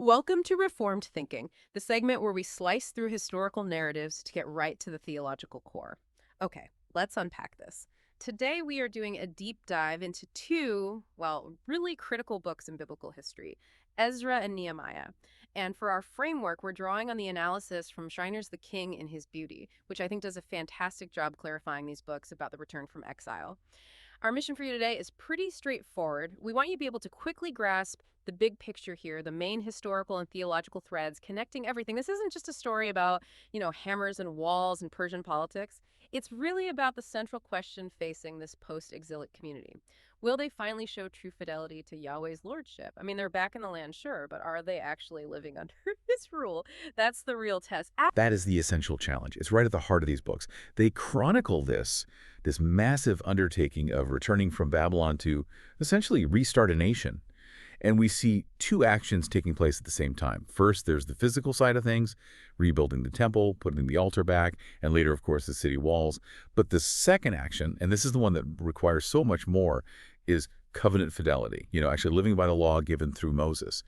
Welcome to Reformed Thinking, the segment where we slice through historical narratives to get right to the theological core. Okay, let's unpack this. Today we are doing a deep dive into two, well, really critical books in biblical history, Ezra and Nehemiah. And for our framework, we're drawing on the analysis from Schreiner's The King in His Beauty, which I think does a fantastic job clarifying these books about the return from exile. Our mission for you today is pretty straightforward. We want you to be able to quickly grasp the big picture here, the main historical and theological threads connecting everything. This isn't just a story about, hammers and walls and Persian politics. It's really about the central question facing this post-exilic community. Will they finally show true fidelity to Yahweh's lordship? I mean, they're back in the land, sure, but are they actually living under his rule? That's the real test. That is the essential challenge. It's right at the heart of these books. They chronicle this massive undertaking of returning from Babylon to essentially restart a nation. And we see two actions taking place at the same time. First, there's the physical side of things, rebuilding the temple, putting the altar back, and later, of course, the city walls. But the second action, and this is the one that requires so much more, is covenant fidelity, actually living by the law given through Moses.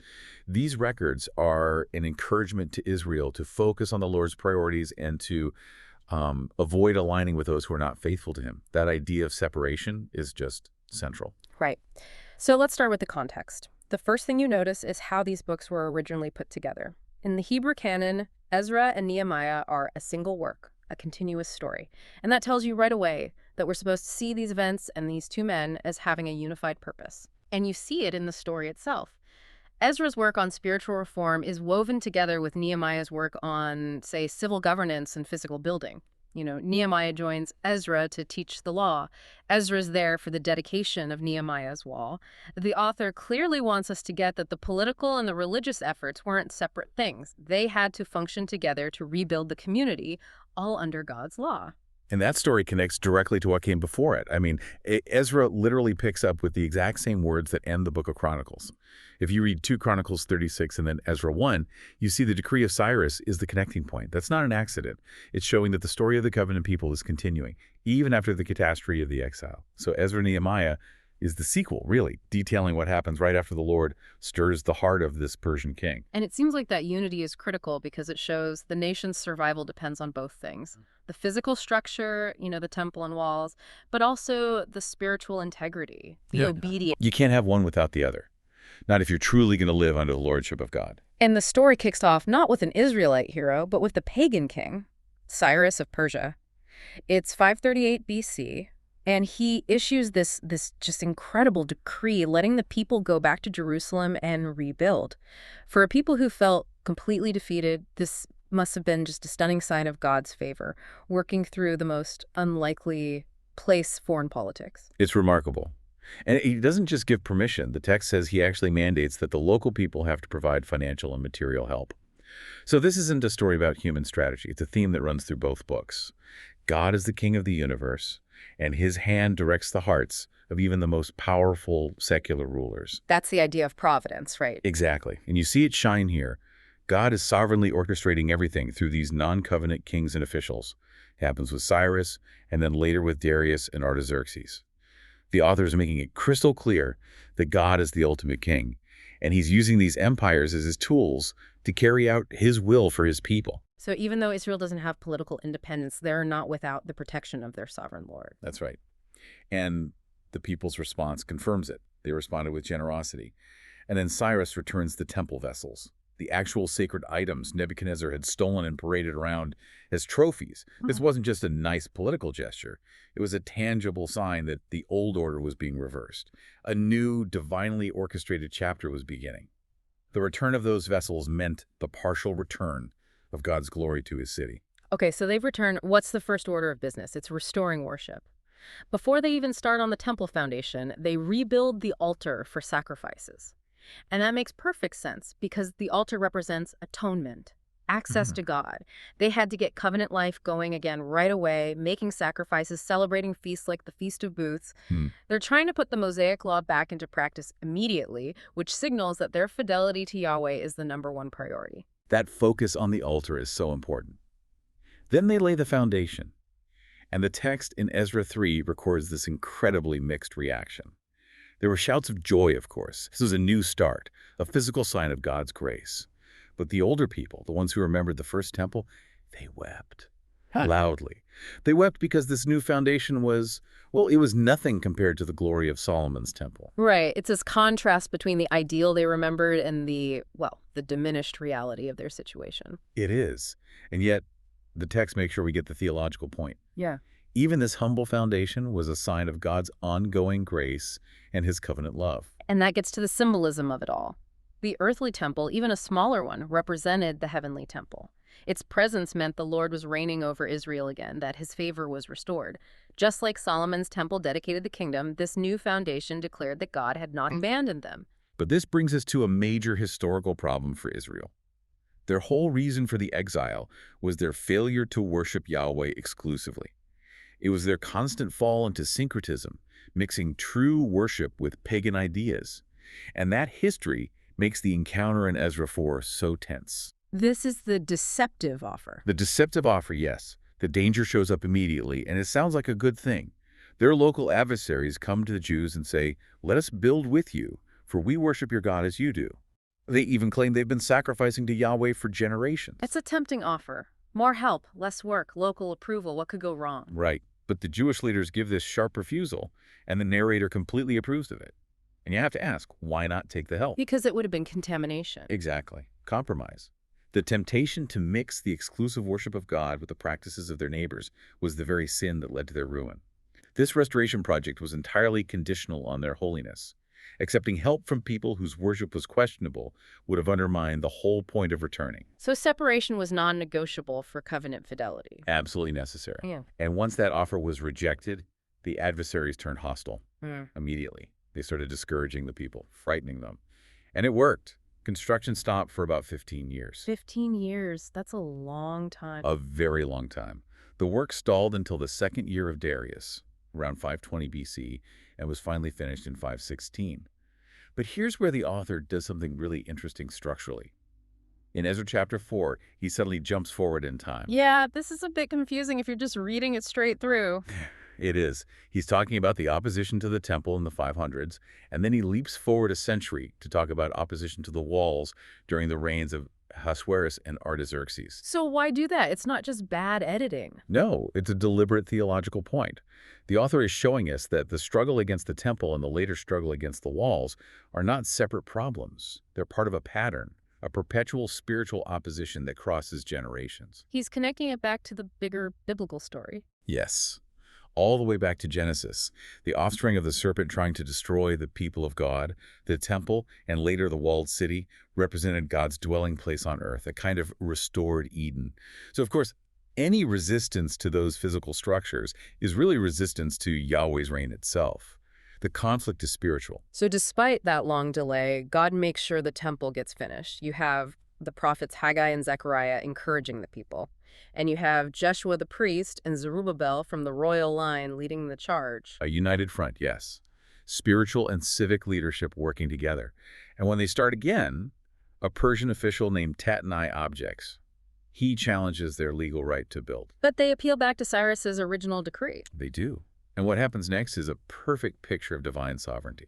These records are an encouragement to Israel to focus on the Lord's priorities and to avoid aligning with those who are not faithful to him. That idea of separation is just central. Right. So let's start with the context. The first thing you notice is how these books were originally put together. In the Hebrew canon, Ezra and Nehemiah are a single work, a continuous story. And that tells you right away that we're supposed to see these events and these two men as having a unified purpose. And you see it in the story itself. Ezra's work on spiritual reform is woven together with Nehemiah's work on, say, civil governance and physical building. Nehemiah joins Ezra to teach the law. Ezra's there for the dedication of Nehemiah's wall. The author clearly wants us to get that the political and the religious efforts weren't separate things. They had to function together to rebuild the community, all under God's law. And that story connects directly to what came before it. I mean, Ezra literally picks up with the exact same words that end the book of Chronicles. If you read 2 Chronicles 36 and then Ezra 1, you see the decree of Cyrus is the connecting point. That's not an accident. It's showing that the story of the covenant people is continuing, even after the catastrophe of the exile. So Ezra and Nehemiah is the sequel, really, detailing what happens right after the Lord stirs the heart of this Persian king. And it seems like that unity is critical because it shows the nation's survival depends on both things. The physical structure, the temple and walls, but also the spiritual integrity, the obedience. You can't have one without the other. Not if you're truly going to live under the lordship of God. And the story kicks off not with an Israelite hero, but with the pagan king, Cyrus of Persia. It's 538 BC. And he issues this just incredible decree letting the people go back to Jerusalem and rebuild. For a people who felt completely defeated, this must have been just a stunning sign of God's favor, working through the most unlikely place foreign politics. It's remarkable. And he doesn't just give permission. The text says he actually mandates that the local people have to provide financial and material help. So this isn't a story about human strategy. It's a theme that runs through both books. God is the king of the universe, and his hand directs the hearts of even the most powerful secular rulers. That's the idea of providence, right? Exactly. And you see it shine here. God is sovereignly orchestrating everything through these non-covenant kings and officials. It happens with Cyrus, and then later with Darius and Artaxerxes. The author is making it crystal clear that God is the ultimate king, and he's using these empires as his tools to carry out his will for his people. So even though Israel doesn't have political independence, they're not without the protection of their sovereign Lord. That's right. And the people's response confirms it. They responded with generosity. And then Cyrus returns the temple vessels, the actual sacred items Nebuchadnezzar had stolen and paraded around as trophies. This wasn't just a nice political gesture. It was a tangible sign that the old order was being reversed. A new, divinely orchestrated chapter was beginning. The return of those vessels meant the partial return of God's glory to his city. Okay, so they've returned. What's the first order of business? It's restoring worship. Before they even start on the temple foundation, they rebuild the altar for sacrifices. And that makes perfect sense because the altar represents atonement, access to God. They had to get covenant life going again right away, making sacrifices, celebrating feasts like the Feast of Booths. They're trying to put the Mosaic law back into practice immediately, which signals that their fidelity to Yahweh is the #1 priority. That focus on the altar is so important. Then they lay the foundation. And the text in Ezra 3 records this incredibly mixed reaction. There were shouts of joy, of course. This was a new start, a physical sign of God's grace. But the older people, the ones who remembered the first temple, they wept loudly. They wept because this new foundation was, well, it was nothing compared to the glory of Solomon's temple. Right. It's this contrast between the ideal they remembered and the diminished reality of their situation. It is. And yet, the text makes sure we get the theological point. Yeah. Even this humble foundation was a sign of God's ongoing grace and his covenant love. And that gets to the symbolism of it all. The earthly temple, even a smaller one, represented the heavenly temple. Its presence meant the Lord was reigning over Israel again, that his favor was restored. Just like Solomon's temple dedicated the kingdom, this new foundation declared that God had not abandoned them. But this brings us to a major historical problem for Israel. Their whole reason for the exile was their failure to worship Yahweh exclusively. It was their constant fall into syncretism, mixing true worship with pagan ideas. And that history makes the encounter in Ezra 4 so tense. This is the deceptive offer. The deceptive offer, yes. The danger shows up immediately, and it sounds like a good thing. Their local adversaries come to the Jews and say, "Let us build with you, for we worship your God as you do." They even claim they've been sacrificing to Yahweh for generations. It's a tempting offer. More help, less work, local approval. What could go wrong? Right. But the Jewish leaders give this sharp refusal, and the narrator completely approves of it. And you have to ask, why not take the help? Because it would have been contamination. Exactly. Compromise. The temptation to mix the exclusive worship of God with the practices of their neighbors was the very sin that led to their ruin. This restoration project was entirely conditional on their holiness. Accepting help from people whose worship was questionable would have undermined the whole point of returning. So separation was non-negotiable for covenant fidelity. Absolutely necessary. Yeah. And once that offer was rejected, the adversaries turned hostile Mm. immediately. They started discouraging the people, frightening them. And it worked. Construction stopped for about 15 years. 15 years. That's a long time. A very long time. The work stalled until the second year of Darius, around 520 BC, and was finally finished in 516. But here's where the author does something really interesting structurally. In Ezra chapter 4, he suddenly jumps forward in time. Yeah, this is a bit confusing if you're just reading it straight through. It is. He's talking about the opposition to the temple in the 500s, and then he leaps forward a century to talk about opposition to the walls during the reigns of Ahasuerus and Artaxerxes. So why do that? It's not just bad editing. No, it's a deliberate theological point. The author is showing us that the struggle against the temple and the later struggle against the walls are not separate problems. They're part of a pattern, a perpetual spiritual opposition that crosses generations. He's connecting it back to the bigger biblical story. Yes. All the way back to Genesis, the offspring of the serpent trying to destroy the people of God, the temple, and later the walled city, represented God's dwelling place on earth, a kind of restored Eden. So, of course, any resistance to those physical structures is really resistance to Yahweh's reign itself. The conflict is spiritual. So despite that long delay, God makes sure the temple gets finished. You have the prophets Haggai and Zechariah encouraging the people. And you have Jeshua the priest and Zerubbabel from the royal line leading the charge. A united front, yes. Spiritual and civic leadership working together. And when they start again, a Persian official named Tatnai objects. He challenges their legal right to build. But they appeal back to Cyrus's original decree. They do. And what happens next is a perfect picture of divine sovereignty.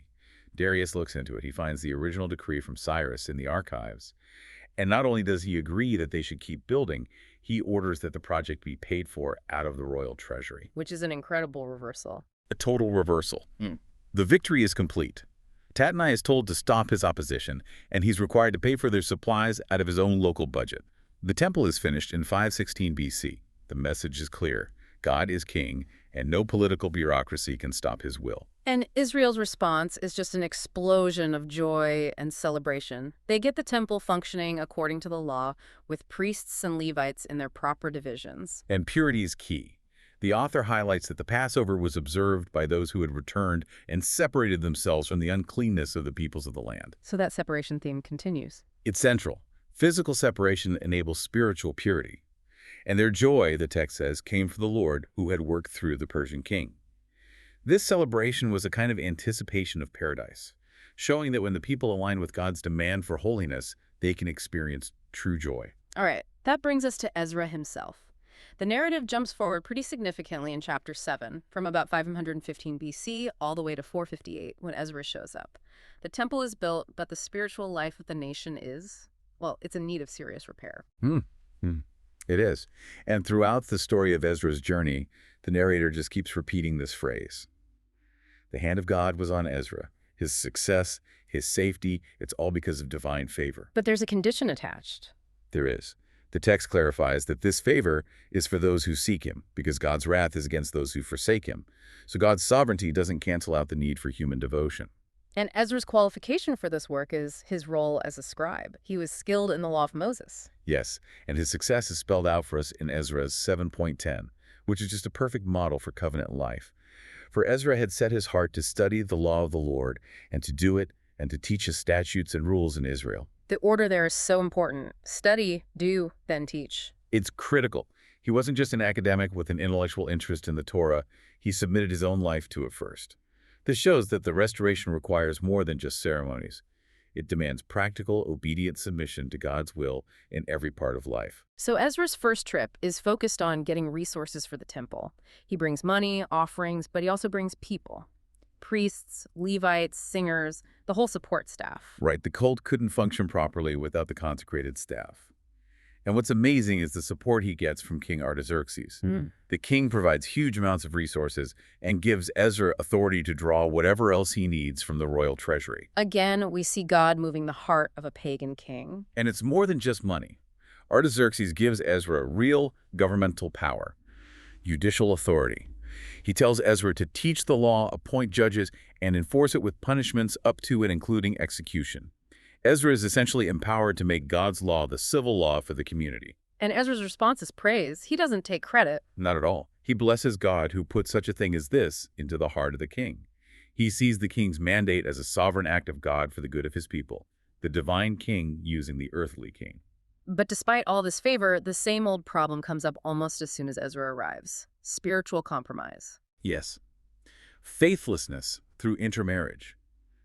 Darius looks into it. He finds the original decree from Cyrus in the archives. And not only does he agree that they should keep building, he orders that the project be paid for out of the royal treasury. Which is an incredible reversal. A total reversal. The victory is complete. Tatnai is told to stop his opposition, and he's required to pay for their supplies out of his own local budget. The temple is finished in 516 BC. The message is clear. God is king, and no political bureaucracy can stop his will. And Israel's response is just an explosion of joy and celebration. They get the temple functioning according to the law, with priests and Levites in their proper divisions. And purity is key. The author highlights that the Passover was observed by those who had returned and separated themselves from the uncleanness of the peoples of the land. So that separation theme continues. It's central. Physical separation enables spiritual purity. And their joy, the text says, came from the Lord who had worked through the Persian king. This celebration was a kind of anticipation of paradise, showing that when the people align with God's demand for holiness, they can experience true joy. All right, that brings us to Ezra himself. The narrative jumps forward pretty significantly in chapter 7, from about 515 BC all the way to 458 when Ezra shows up. The temple is built, but the spiritual life of the nation is, well, it's in need of serious repair. Hmm. Hmm. It is. And throughout the story of Ezra's journey, the narrator just keeps repeating this phrase. The hand of God was on Ezra. His success, his safety, it's all because of divine favor. But there's a condition attached. There is. The text clarifies that this favor is for those who seek him, because God's wrath is against those who forsake him. So God's sovereignty doesn't cancel out the need for human devotion. And Ezra's qualification for this work is his role as a scribe. He was skilled in the law of Moses. Yes, and his success is spelled out for us in Ezra's 7.10, which is just a perfect model for covenant life. For Ezra had set his heart to study the law of the Lord, and to do it, and to teach his statutes and rules in Israel. The order there is so important. Study, do, then teach. It's critical. He wasn't just an academic with an intellectual interest in the Torah. He submitted his own life to it first. This shows that the restoration requires more than just ceremonies. It demands practical, obedient submission to God's will in every part of life. So Ezra's first trip is focused on getting resources for the temple. He brings money, offerings, but he also brings people. Priests, Levites, singers, the whole support staff. Right, the cult couldn't function properly without the consecrated staff. And what's amazing is the support he gets from King Artaxerxes. The king provides huge amounts of resources and gives Ezra authority to draw whatever else he needs from the royal treasury. Again, we see God moving the heart of a pagan king. And it's more than just money. Artaxerxes gives Ezra real governmental power, judicial authority. He tells Ezra to teach the law, appoint judges, and enforce it with punishments up to and including execution. Ezra is essentially empowered to make God's law the civil law for the community. And Ezra's response is praise. He doesn't take credit. Not at all. He blesses God who put such a thing as this into the heart of the king. He sees the king's mandate as a sovereign act of God for the good of his people, the divine king using the earthly king. But despite all this favor, the same old problem comes up almost as soon as Ezra arrives. Spiritual compromise. Yes. Faithlessness through intermarriage.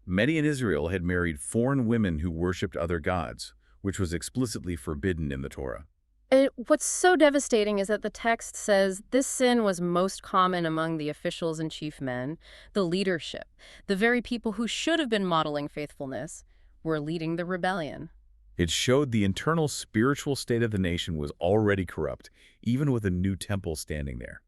Many in Israel had married foreign women who worshipped other gods, which was explicitly forbidden in the Torah. And what's so devastating is that the text says this sin was most common among the officials and chief men, the leadership. The very people who should have been modeling faithfulness were leading the rebellion. It showed the internal spiritual state of the nation was already corrupt, even with a new temple standing there.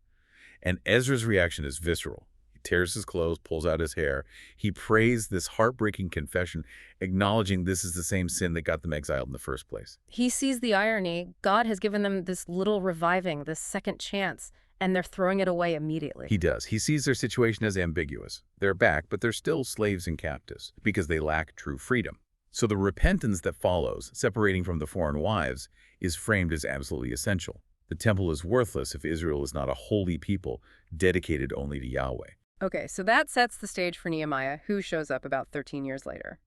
And Ezra's reaction is visceral. He tears his clothes, pulls out his hair. He prays this heartbreaking confession, acknowledging this is the same sin that got them exiled in the first place. He sees the irony. God has given them this little reviving, this second chance, and they're throwing it away immediately. He does. He sees their situation as ambiguous. They're back, but they're still slaves and captives because they lack true freedom. So the repentance that follows, separating from the foreign wives, is framed as absolutely essential. The temple is worthless if Israel is not a holy people dedicated only to Yahweh. Okay, so that sets the stage for Nehemiah, who shows up about 13 years later.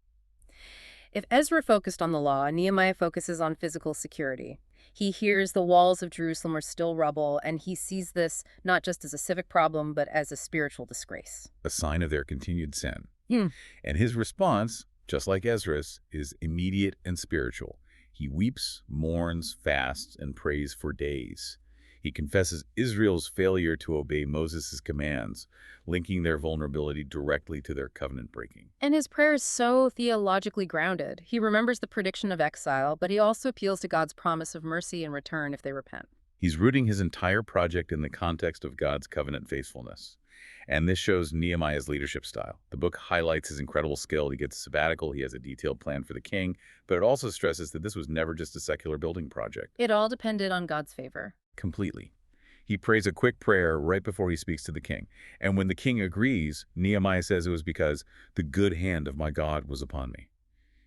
If Ezra focused on the law, Nehemiah focuses on physical security. He hears the walls of Jerusalem are still rubble, and he sees this not just as a civic problem, but as a spiritual disgrace. A sign of their continued sin. And his response, just like Ezra's, is immediate and spiritual. He weeps, mourns, fasts, and prays for days. He confesses Israel's failure to obey Moses' commands, linking their vulnerability directly to their covenant breaking. And his prayer is so theologically grounded. He remembers the prediction of exile, but he also appeals to God's promise of mercy in return if they repent. He's rooting his entire project in the context of God's covenant faithfulness. And this shows Nehemiah's leadership style. The book highlights his incredible skill. He gets a sabbatical. He has a detailed plan for the king. But it also stresses that this was never just a secular building project. It all depended on God's favor. Completely. He prays a quick prayer right before he speaks to the king. And when the king agrees, Nehemiah says it was because the good hand of my God was upon me.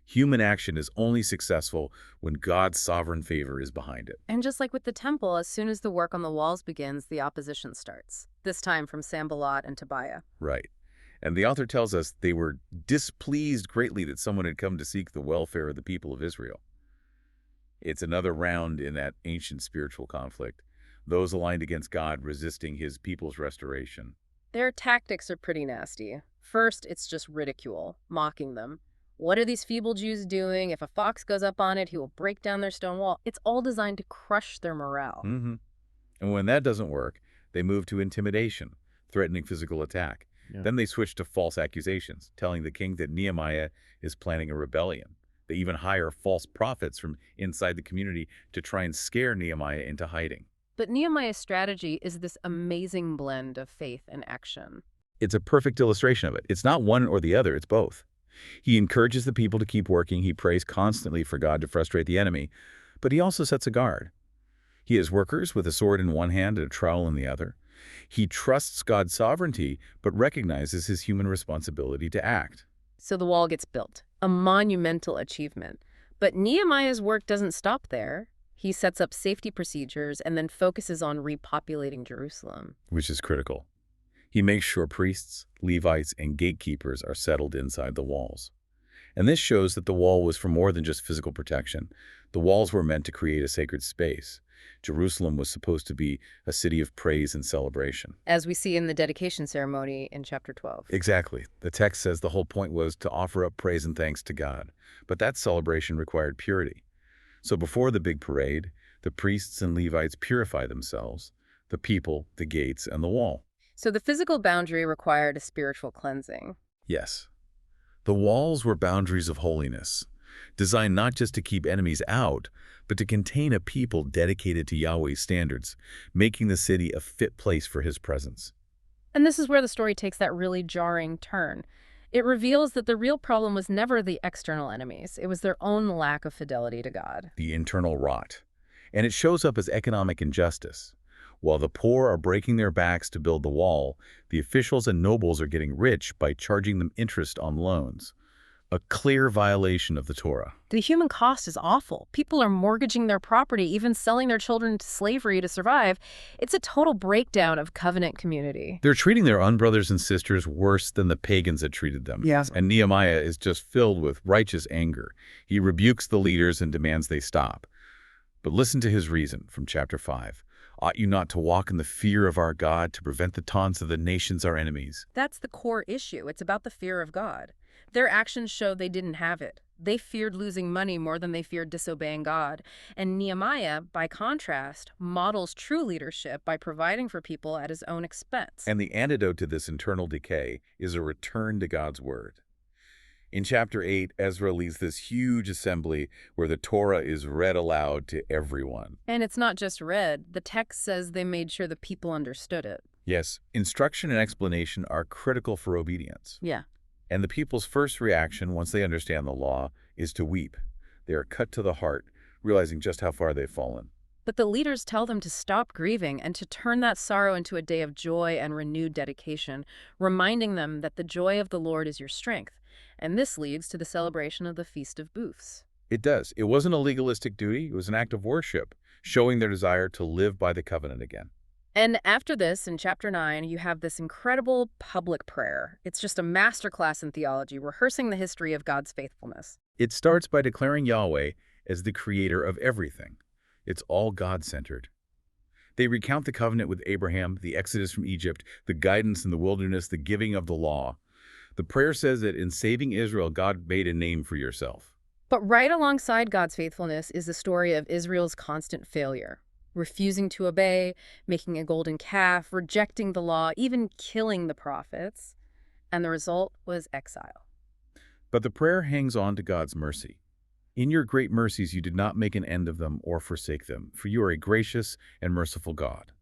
Human action is only successful when God's sovereign favor is behind it. And just like with the temple, as soon as the work on the walls begins, the opposition starts, this time from Sanballat and Tobiah. Right. And the author tells us they were displeased greatly that someone had come to seek the welfare of the people of Israel. It's another round in that ancient spiritual conflict, those aligned against God resisting his people's restoration. Their tactics are pretty nasty. First, it's just ridicule, mocking them. What are these feeble Jews doing? If a fox goes up on it, he will break down their stone wall. It's all designed to crush their morale. And when that doesn't work, they move to intimidation, threatening physical attack. Yeah. Then they switch to false accusations, telling the king that Nehemiah is planning a rebellion. They even hire false prophets from inside the community to try and scare Nehemiah into hiding. But Nehemiah's strategy is this amazing blend of faith and action. It's a perfect illustration of it. It's not one or the other, it's both. He encourages the people to keep working. He prays constantly for God to frustrate the enemy, but he also sets a guard. He has workers with a sword in one hand and a trowel in the other. He trusts God's sovereignty, but recognizes his human responsibility to act. So the wall gets built, a monumental achievement. But Nehemiah's work doesn't stop there. He sets up safety procedures and then focuses on repopulating Jerusalem. Which is critical. He makes sure priests, Levites, and gatekeepers are settled inside the walls. And this shows that the wall was for more than just physical protection. The walls were meant to create a sacred space. Jerusalem was supposed to be a city of praise and celebration. As we see in the dedication ceremony in chapter 12. Exactly. The text says the whole point was to offer up praise and thanks to God. But that celebration required purity. So before the big parade, the priests and Levites purify themselves, the people, the gates, and the wall. So the physical boundary required a spiritual cleansing. Yes. The walls were boundaries of holiness, designed not just to keep enemies out, but to contain a people dedicated to Yahweh's standards, making the city a fit place for his presence. And this is where the story takes that really jarring turn. It reveals that the real problem was never the external enemies. It was their own lack of fidelity to God. The internal rot. And it shows up as economic injustice. While the poor are breaking their backs to build the wall, the officials and nobles are getting rich by charging them interest on loans. A clear violation of the Torah. The human cost is awful. People are mortgaging their property, even selling their children to slavery to survive. It's a total breakdown of covenant community. They're treating their own brothers and sisters worse than the pagans had treated them. Yes. And Nehemiah is just filled with righteous anger. He rebukes the leaders and demands they stop. But listen to his reason from chapter 5. Ought you not to walk in the fear of our God to prevent the taunts of the nations our enemies? That's the core issue. It's about the fear of God. Their actions show they didn't have it. They feared losing money more than they feared disobeying God. And Nehemiah, by contrast, models true leadership by providing for people at his own expense. And the antidote to this internal decay is a return to God's word. In chapter 8, Ezra leads this huge assembly where the Torah is read aloud to everyone. And it's not just read. The text says they made sure the people understood it. Yes, instruction and explanation are critical for obedience. Yeah. And the people's first reaction, once they understand the law, is to weep. They are cut to the heart, realizing just how far they've fallen. But the leaders tell them to stop grieving and to turn that sorrow into a day of joy and renewed dedication, reminding them that the joy of the Lord is your strength. And this leads to the celebration of the Feast of Booths. It does. It wasn't a legalistic duty. It was an act of worship, showing their desire to live by the covenant again. And after this, in chapter 9, you have this incredible public prayer. It's just a masterclass in theology, rehearsing the history of God's faithfulness. It starts by declaring Yahweh as the creator of everything. It's all God-centered. They recount the covenant with Abraham, the exodus from Egypt, the guidance in the wilderness, the giving of the law. The prayer says that in saving Israel, God made a name for yourself. But right alongside God's faithfulness is the story of Israel's constant failure. Refusing to obey, making a golden calf, rejecting the law, even killing the prophets. And the result was exile. But the prayer hangs on to God's mercy. In your great mercies you did not make an end of them or forsake them, for you are a gracious and merciful God.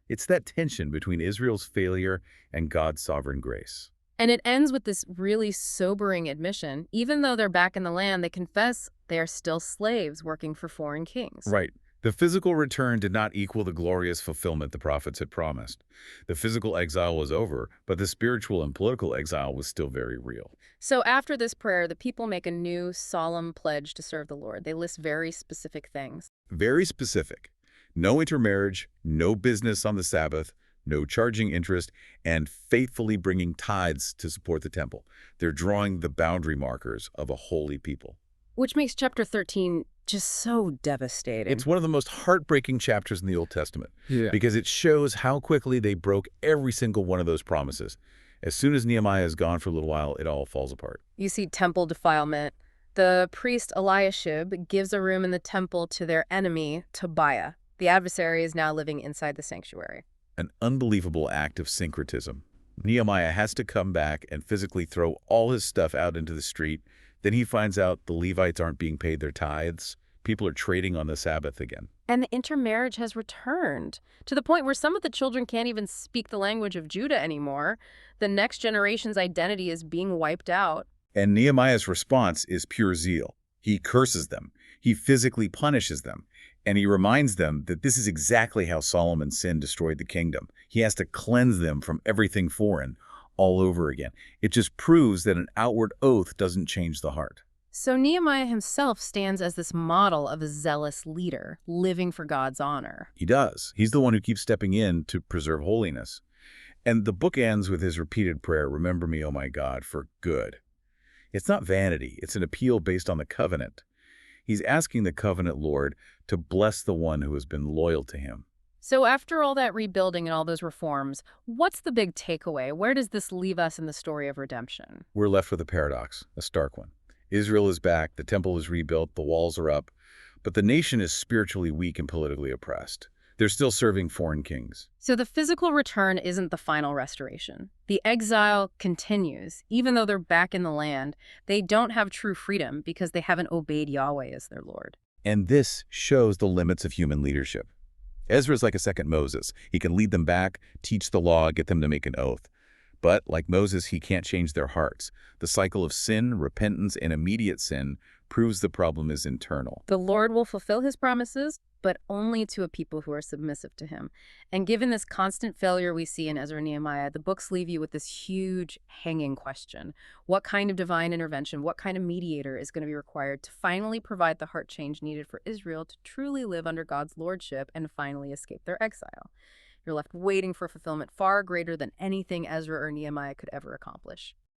It's that tension between Israel's failure and God's sovereign grace. And it ends with this really sobering admission. Even though they're back in the land, they confess they are still slaves working for foreign kings. Right. The physical return did not equal the glorious fulfillment the prophets had promised. The physical exile was over, but the spiritual and political exile was still very real. So after this prayer, the people make a new solemn pledge to serve the Lord. They list very specific things. Very specific. No intermarriage, no business on the Sabbath, no charging interest, and faithfully bringing tithes to support the temple. They're drawing the boundary markers of a holy people. Which makes chapter 13 just so devastating. It's one of the most heartbreaking chapters in the Old Testament because it shows how quickly they broke every single one of those promises. As soon as Nehemiah is gone for a little while, it all falls apart. You see temple defilement. The priest Eliashib gives a room in the temple to their enemy, Tobiah. The adversary is now living inside the sanctuary. An unbelievable act of syncretism. Nehemiah has to come back and physically throw all his stuff out into the street. Then he finds out the Levites aren't being paid their tithes. People are trading on the Sabbath again. And the intermarriage has returned to the point where some of the children can't even speak the language of Judah anymore. The next generation's identity is being wiped out. And Nehemiah's response is pure zeal. He curses them. He physically punishes them. And he reminds them that this is exactly how Solomon's sin destroyed the kingdom. He has to cleanse them from everything foreign all over again. It just proves that an outward oath doesn't change the heart. So Nehemiah himself stands as this model of a zealous leader, living for God's honor. He does. He's the one who keeps stepping in to preserve holiness. And the book ends with his repeated prayer, "Remember me, O my God, for good." It's not vanity. It's an appeal based on the covenant. He's asking the covenant Lord to bless the one who has been loyal to him. So after all that rebuilding and all those reforms, what's the big takeaway? Where does this leave us in the story of redemption? We're left with a paradox, a stark one. Israel is back, the temple is rebuilt, the walls are up, but the nation is spiritually weak and politically oppressed. They're still serving foreign kings. So the physical return isn't the final restoration. The exile continues. Even though they're back in the land, they don't have true freedom because they haven't obeyed Yahweh as their Lord. And this shows the limits of human leadership. Ezra's like a second Moses. He can lead them back, teach the law, get them to make an oath. But, like Moses, he can't change their hearts. The cycle of sin, repentance, and immediate sin proves the problem is internal. The Lord will fulfill his promises, but only to a people who are submissive to him. And given this constant failure we see in Ezra and Nehemiah, the books leave you with this huge hanging question. What kind of divine intervention, what kind of mediator is going to be required to finally provide the heart change needed for Israel to truly live under God's lordship and finally escape their exile? You're left waiting for fulfillment far greater than anything Ezra or Nehemiah could ever accomplish.